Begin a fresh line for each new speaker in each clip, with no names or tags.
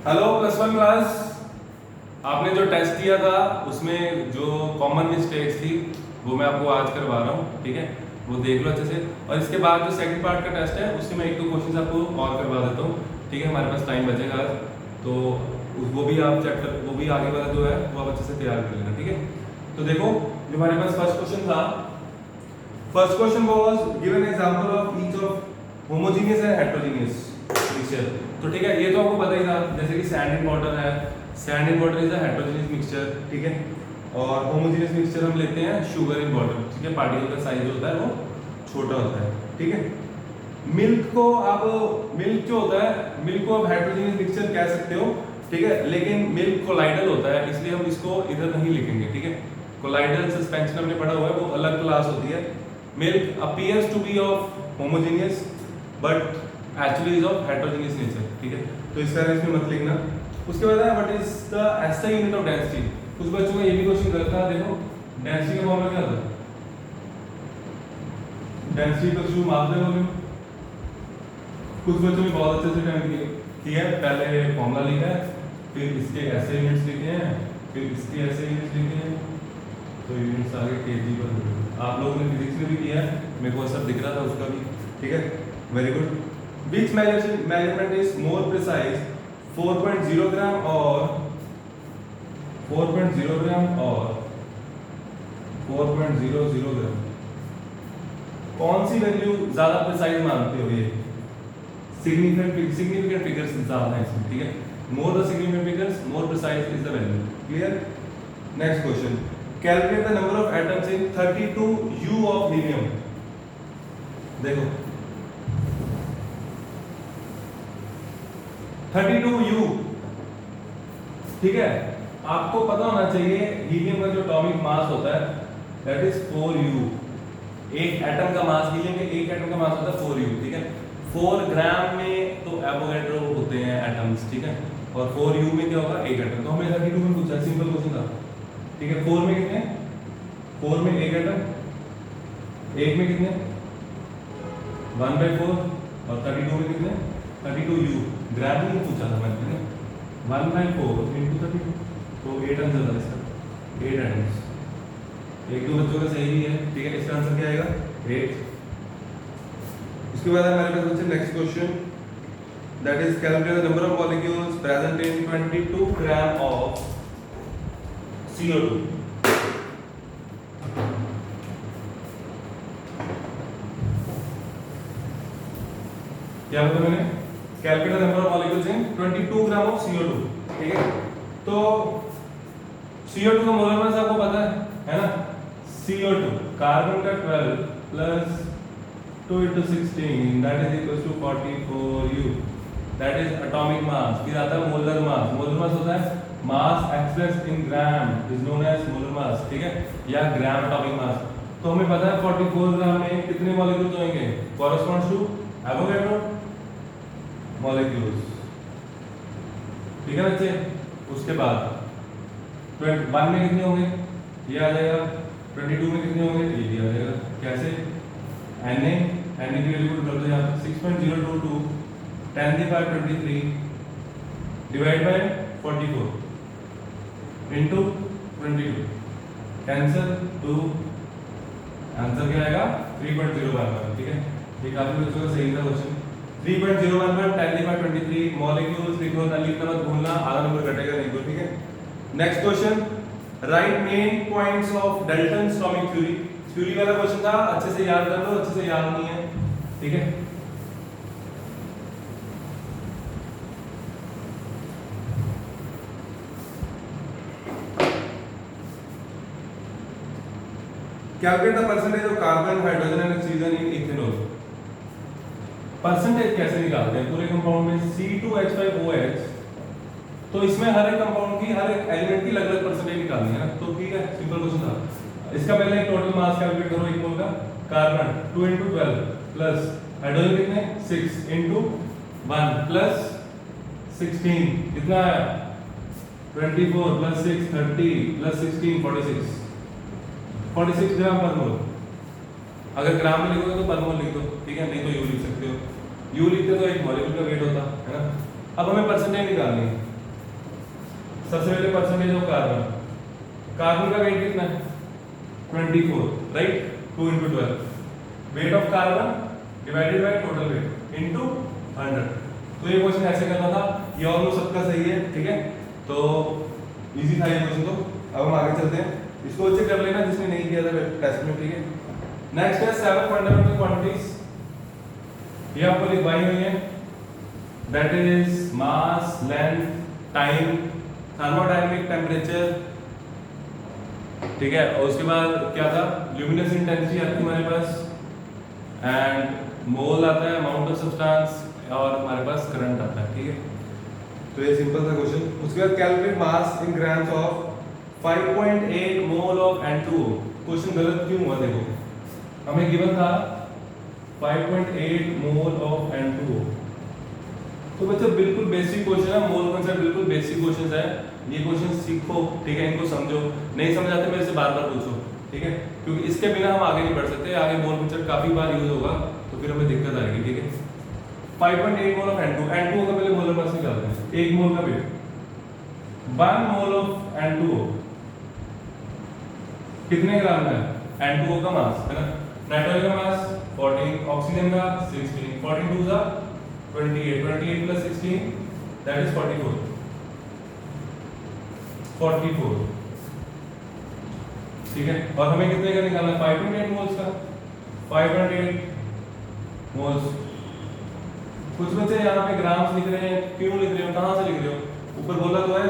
Hello plus one class. आपने जो test दिया था उसमें जो कॉमन मिस्टेक्स थी वो मैं आपको आज करवा रहा हूँ, ठीक है। वो देख लो अच्छे से। और इसके बाद जो सेकंड पार्ट का टेस्ट है उससे मैं एक दो क्वेश्चंस आपको और करवा देता हूँ, ठीक है। हमारे पास टाइम बचेगा आज, तो वो भी आप चेक कर, वो भी आगे वाला जो है वो आप अच्छे से तैयार कर लेना, ठीक है। तो देखो, जो हमारे पास फर्स्ट क्वेश्चन था, first question was given example of each of homogeneous and heterogeneous mixture. तो ठीक है, ये तो आपको पता ही था, जैसे कि सैंड एंड वाटर है, sand and water is a heterogeneous mixture, ठीक है। और होमोजेनियस मिक्सचर हम लेते हैं शुगर इन वाटर, ठीक है। पार्टिकल का साइज जो होता है वो छोटा होता है, ठीक है। मिल्क को आप, मिल्क जो होता है, मिल्क को आप हेटेरोजेनियस मिक्सचर कह सकते हो, ठीक है। लेकिन मिल्क कोलाइडल होता है, इसलिए हम इसको इधर नहीं लिखेंगे, ठीक है। कोलाइडल सस्पेंशन हमने पढ़ा हुआ है, वो अलग क्लास होती है। Milk appears to be of homogeneous but actually is of heterogeneous nature, ठीक है। तो इसका इसमें मत लिखना। उसके बाद है what is the SI unit of density. कुछ बच्चों का ये भी क्वेश्चन करता है, देखो डेंसिटी का फॉर्मूला क्या होता है? Density equals to mass by volume. कुछ बच्चों ने बहुत अच्छे से टाइम किया है, पहले फॉर्मूला लिखा है, फिर इसके ऐसे यूनिट्स लिखे हैं, फिर इसके ऐसे यूनिट्स लिखे हैं, तो यूनिट्स आगे केजी पर। आप लोगों ने फिजिक्स में भी किया है, मेरे को सब दिख रहा था उसका भी, ठीक है। Very good. Which measurement is more precise, 4.0 ग्राम और 4.0 ग्राम और 4.00 ग्राम? कौन सी वैल्यू ज्यादा प्रिसाइज मानते हो? ये सिग्निफिकेंट फिगर्स ज्यादा है इसमें, ठीक है। More the significant figures more precise is the value. Clear? Next question, calculate the number of atoms in 32U of helium. देखो 32U, ठीक है। आपको पता होना चाहिए हीलियम का जो एटॉमिक मास होता है दैट इज 4U। एक एटम का मास, हीलियम के एक एटम का मास होता है 4U, ठीक है। 4 ग्राम में तो एवोगैड्रो होते हैं एटम्स, ठीक है। और 4U में क्या होगा? एक एटम। तो हमें 32 में पूछा, सिंपल क्वेश्चन था, ठीक है। 4 में कितने? 4 में एक एटम, एक में कितने? 1/4। और 32 में कितने? 32U। ग्राम में पूछा था मैंने, 1/4 इंटू 32, तो 8 आंसर था इसका, 8 एटम्स। एक दो बच्चों का सही भी है, ठीक है। इसका आंसर क्या आएगा? 8। उसके बाद हमारे पास बच्चे next question, that is calculate the number of molecules present in 22 gram of CO2। क्या बताया मैंने? Calculate the number of molecules in 22 gram of CO2, ठीक है। तो CO2 का मोलर मास आपको पता है ना? CO2 कार्बन का 12 plus 2 into 16 that is equals to 44U, that is atomic mass। फिर आता है मोलर मास। मोलर मास होता है mass expressed in gram is known as molar mass, ठीक है, या ग्राम एटॉमिक मास। तो हमें पता है 44 ग्राम में कितने मॉलिक्यूल्स होंगे? कॉरेस्पॉन्ड्स टू एवोगैड्रो मॉलिक्यूल्स, ठीक है बच्चे। उसके बाद 1 में कितने होंगे? ये आ जाएगा। 22 में कितने होंगे? ये भी आ जाएगा। कैसे? Na की वैल्यू पुट कर दो यहाँ पे, 6.022 10 की power 23 divide by 44 into 22, cancel 2, answer क्या आएगा? 3.011, ठीक है। ये काफी बच्चों का सही था क्वेश्चन। 3.011 10 की पावर 23 मॉलिक्यूल्स लिखो ना, लिखना मत भूलना, आधा नंबर कटेगा नहीं तो, ठीक है। Next question, right main points of Dalton atomic theory. Theory वाला क्वेश्चन था, अच्छे से याद कर लो, अच्छे से याद नहीं है, ठीक है। Calculate the percentage of carbon, hydrogen and oxygen in ethanol. Percentage कैसे निकालते हैं? पूरे कंपाउंड में C2H5OH, तो इसमें हर एक कंपाउंड की, हर एक एलिमेंट की अलग-अलग परसेंटेज निकालनी है ना, तो ठीक है, सिंपल क्वेश्चन था। इसका पहले टोटल मास कैलकुलेट करो एक मोल का। कार्बन 2 into 12 प्लस हाइड्रोजन कितने? 6 into 1 प्लस 16 कितना है? 24 प्लस 6 30 प्लस 16 46 ग्राम पर मोल। अगर ग्राम में लिखोगे तो पर मोल लिख दो, ठीक है, नहीं तो यू लिख सकते हो। यू लिखते तो एक मॉलिक्यूल का वेट होता है ना। अब हमें परसेंटेज निकालनी है, सबसे पहले परसेंटेज ऑफ कार्बन, कार्बन का वेट कितना है 24, right, 2 into 12, weight of carbon divided by total weight into 100। तो ये क्वेश्चन ऐसे करना था, ये ऑलमोस्ट सबका सही है, ठीक है, तो इजी था ये क्वेश्चन। तो अब हम आगे चलते हैं, इसको अच्छे कर लेना जिसने नहीं किया था टेस्ट में, ठीक है। नेक्स्ट है 7 फंडामेंटल क्वांटिटीज, ये आपको लिखवाई हुई है, that is mass, length, time, thermodynamic, temperature, ठीक है, और उसके बाद क्या था, ल्यूमिनस इंटेंसिटी आती है हमारे पास, एंड मोल आता है, अमाउंट ऑफ सब्सटेंस, और हमारे पास करंट आता है, ठीक है। तो ये सिंपल था क्वेश्चन। उसके बाद calculate mass in grams of 5.8 mole of N2O। Question गलत क्यों हुआ देखो, हमें गिवन था 5.8 मोल ऑफ N2O। तो बच्चों बिल्कुल बेसिक क्वेश्चन है, मोल कंसेप्ट बिल्कुल बेसिक क्वेश्चन है, ये क्वेश्चन सीखो, ठीक है, इनको समझो, नहीं समझ आते मेरे से बार बार पूछो, ठीक है, क्योंकि इसके बिना हम आगे नहीं बढ़ सकते, आगे मोल कंसेप्ट काफी बार यूज होगा तो फिर हमें दिक्कत आएगी, ठीक है। 5.8 मोल ऑफ N2O का पहले मोलर मास निकालते हैं, 1 मोल का वेट, 1 मोल ऑफ N2O कितने ग्राम का है, N2O का मास है ना, नाइट्रोजन का मास 14, ऑक्सीजन का 16, 14 2 जा 28, 28 plus 16 that is 44, 44, ठीक है। और हमें कितने का निकालना है, 5.8 मोल्स का, 5.8 मोल्स। कुछ बच्चे यहाँ पे ग्राम्स लिख रहे हैं, क्यों लिख रहे हो, कहाँ से लिख रहे हो, ऊपर बोला तो है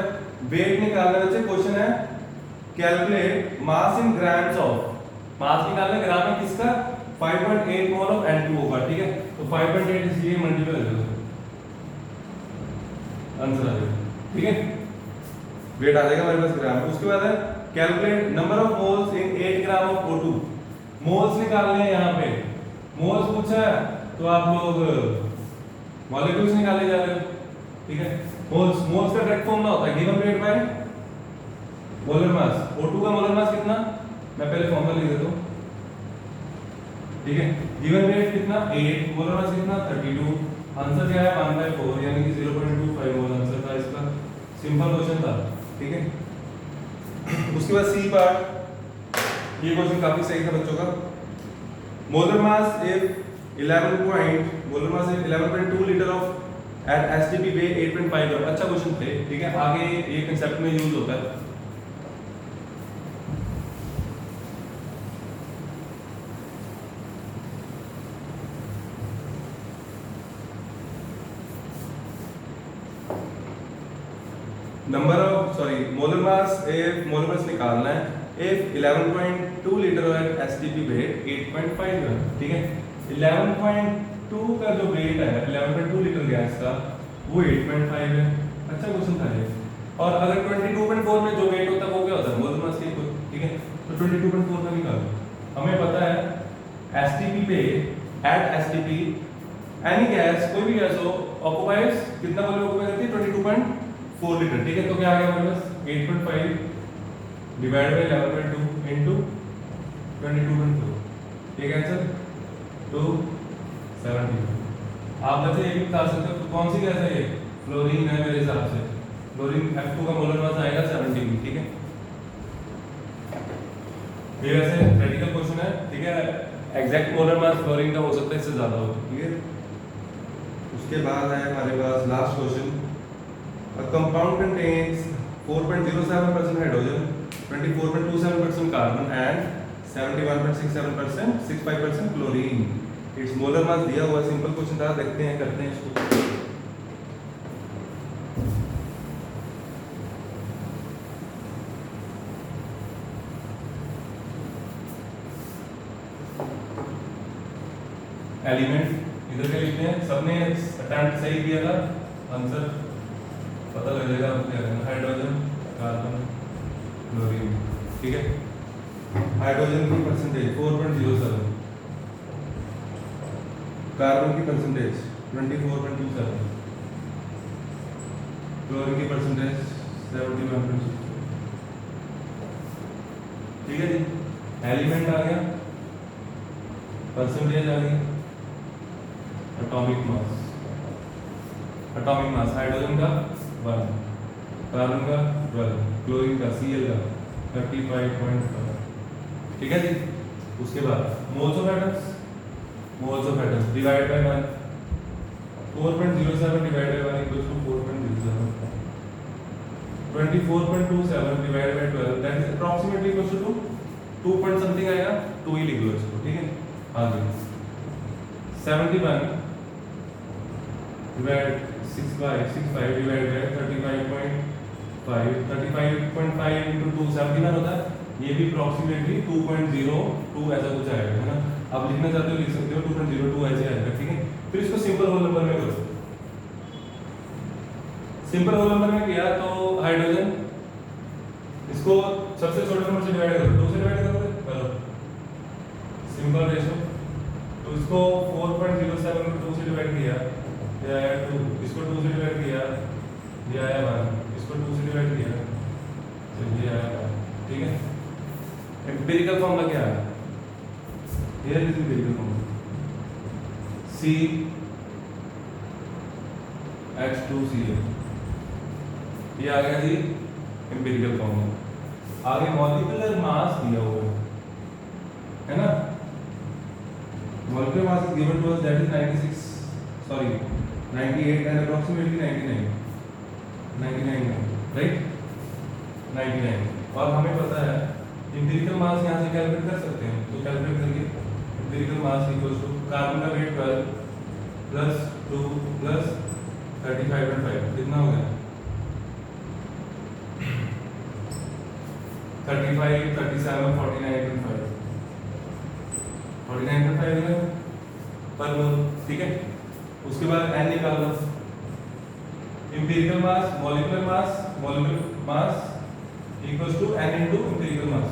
वेट निकालना है बच्चे, क्वेश्चन है calculate mass in grams of, mass निकालना है ग्राम में किसका, 5.8 मोल ऑफ N2O का, ठीक है, तो 5.8 इसलिए मल्टीप्लाई कर दो, आंसर आ जाएगा, ठीक है, वेट आ जाएगा हमारे पास ग्राम। उसके बाद है calculate number of moles in 8 gram of O2, moles निकालने हैं यहाँ पे, मोल्स पूछा है तो आप लोग मॉलिक्यूल्स निकाले जा रहे हो, ठीक है। मोल्स, मोल्स का डायरेक्ट फॉर्मूला होता है given weight by molar mass, O2 का मोलर मास कितना, मैं पहले फॉर्मूला लिख देता हूं, ठीक है, गिवन वेट कितना 8, मोलर मास कितना 32, आंसर क्या है 1/4 यानी कि 0.25 मोल आंसर था इसका, सिंपल क्वेश्चन था, ठीक है। उसके बाद सी पार्ट, ये क्वेश्चन काफी सही था बच्चों का, molar mass if 11.2 litre of at STP weigh 8.5 gram, अच्छा क्वेश्चन थे, ठीक है, आगे ये कांसेप्ट में यूज होता है। Number of molar mass, if molar mass निकालना है if 11.2 litre at STP weight 8.5 gram, ठीक है, 11.2 का जो वेट है 11.2 लीटर गैस का वो 8.5 है, अच्छा क्वेश्चन था ये। और अगर 22.4 में जो वेट होता है वो क्या होता है, मोलर मास के, ठीक है, तो 22.4 का निकालो, हमें पता है एसटीपी पे एट एसटीपी एनी गैस, कोई भी गैस हो, ऑक्युपाइज कितना वॉल्यूम ऑक्युपाई करती है 22.4 लीटर, ठीक है, तो क्या आ गया हमारे पास 8.5 डिवाइड बाय 11.2 इनटू 22.4, ठीक है आंसर 270। आप बच्चे ये भी बता सकते हो तो कौन सी गैस है ये, फ्लोरीन है मेरे हिसाब से, फ्लोरीन F2 का मोलर मास आएगा 17, ठीक है। ये वैसे प्रैक्टिकल क्वेश्चन है, ठीक है, एग्जैक्ट मोलर मास फ्लोरीन का हो सकता है इससे ज्यादा हो, ठीक है। उसके बाद है हमारे पास last question, a compound contains 4.07% hydrogen, 24.27% carbon and 71.67% 65% chlorine, it's molar mass दिया हुआ, सिंपल क्वेश्चन था, देखते हैं करते हैं इसको। एलिमेंट इधर के लिखते हैं, सबने अटेम्प्ट सही किया था, आंसर पता लग जाएगा आपको क्या करना, हाइड्रोजन, कार्बन, क्लोरीन, ठीक है। हाइड्रोजन की परसेंटेज 4.07, कार्बन की परसेंटेज 24.27, क्लोरीन की परसेंटेज 71.6, ठीक है जी। एलिमेंट आ गया, परसेंटेज आ गई, एटॉमिक मास हाइड्रोजन का 1, कार्बन का 12, क्लोरीन का Cl का 35.5, ठीक है जी। उसके बाद moles of atoms divide by 1, 4.07 divide by 1 equals to 4.07, 24.27 divide by 12 that is approximately equals to 2 point something आएगा, 2 ही लिख लो इसको, ठीक है। आगे 71 डिवाइड 65 डिवाइड बाय 35.5 into 2 71 होता है, ये भी अप्रॉक्सीमेटली 2.02 ऐसा कुछ आएगा, है ना। आप लिखना चाहते हो लिख सकते हो, 2.02 ऐसे आएगा, ठीक है। फिर इसको सिंपल होल नंबर में करो। सिंपल होल नंबर में किया तो हाइड्रोजन, इसको सबसे छोटे नंबर से डिवाइड करो, 2 से डिवाइड करोगे, करो सिंपल रेशो। तो इसको 4.07 को 2 से डिवाइड किया, ये आया 2, इसको 2 से डिवाइड किया, ये आया 1, इसको 2 से डिवाइड किया, तो ये आया 1, ठीक है। एम्पिरिकल फॉर्मूला क्या है? Here is empirical formula CH2Cl, ये आ गया जी एम्पिरिकल फॉर्मूला। आगे मॉलिक्यूलर मास दिया हुआ है ना, molecular mass is given to us that is 98 and approximately 99 right, 99। और हमें पता है एम्पिरिकल मास यहाँ से कैलकुलेट कर सकते हैं, तो कैलकुलेट करिए। Empirical mass equals to carbon का वेट 12 प्लस 2 प्लस 35.5, कितना हो गया 35, 37, 49.5 पर मोल, ठीक है। उसके बाद n निकाल लो। Empirical mass molecular mass equals to n into empirical mass,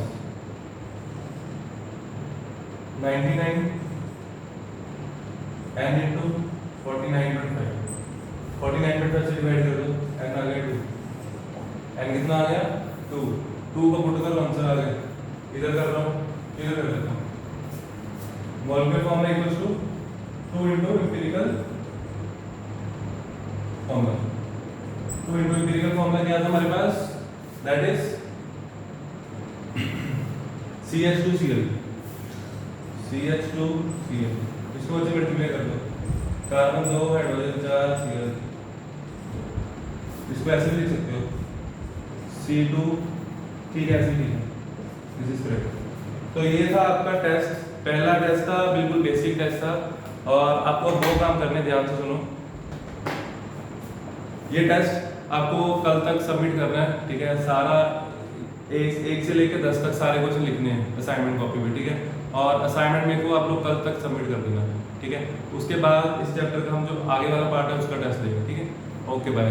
99 n into 49.5, 49.5 से डिवाइड कर दो, n आ गया 2, n कितना आ गया 2, 2 को पुट करो आंसर आ गया। इधर कर रहा हूँ, इधर कर देता हूँ। Molecular formula equals to 2 into empirical formula, 2 into empirical formula क्या था हमारे पास, दैट इज CH2Cl, इसको अच्छे मल्टीप्लाई कर दो, कार्बन 2 हाइड्रोजन 4 Cl, इसको ऐसे भी लिख सकते हो C2, ठीक है, ऐसे ही दिस इज करेक्ट। तो ये था आपका टेस्ट, पहला टेस्ट था, बिल्कुल बेसिक टेस्ट था। और आपको 2 काम करने, ध्यान से सुनो। ये टेस्ट आपको कल तक सबमिट करना है, ठीक है। सारा एक से लेकर 10 तक सारे क्वेश्चन लिखने हैं असाइनमेंट कॉपी में, ठीक है। और असाइनमेंट मेरे को आप लोग कल तक सबमिट कर देना, ठीक है। उसके बाद इस चैप्टर का हम जो आगे वाला पार्ट है उसका टेस्ट देंगे, ठीक है। Okay bye.